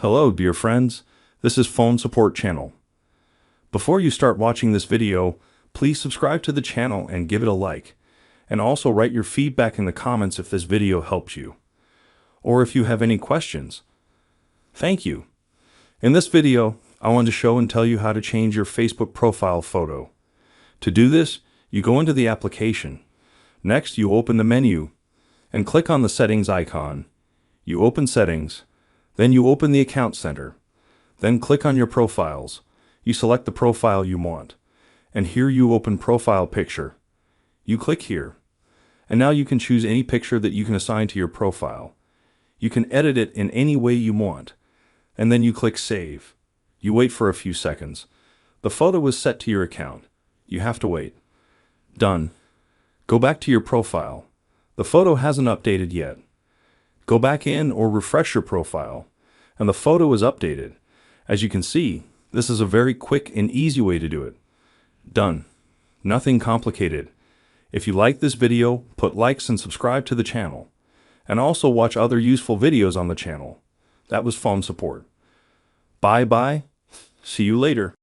Hello, dear friends. This is Phone Support Channel. Before you start watching this video, please subscribe to the channel and give it a like. And also write your feedback in the comments if this video helps you, or if you have any questions. Thank you. In this video, I want to show and tell you how to change your Facebook profile photo. To do this, you go into the application. Next, you open the menu and click on the settings icon. You open settings, then you open the account center. Then click on your profiles. You select the profile you want, and here you open profile picture. You click here, and now you can choose any picture that you can assign to your profile. You can edit it in any way you want, and then you click save. You wait for a few seconds. The photo is set to your account. You have to wait. Done. Go back to your profile. The photo hasn't updated yet. Go back in or refresh your profile, and the photo is updated. As you can see, this is a very quick and easy way to do it. Done. Nothing complicated. If you like this video, put likes and subscribe to the channel. And also watch other useful videos on the channel. That was Phone Support. Bye bye. See you later.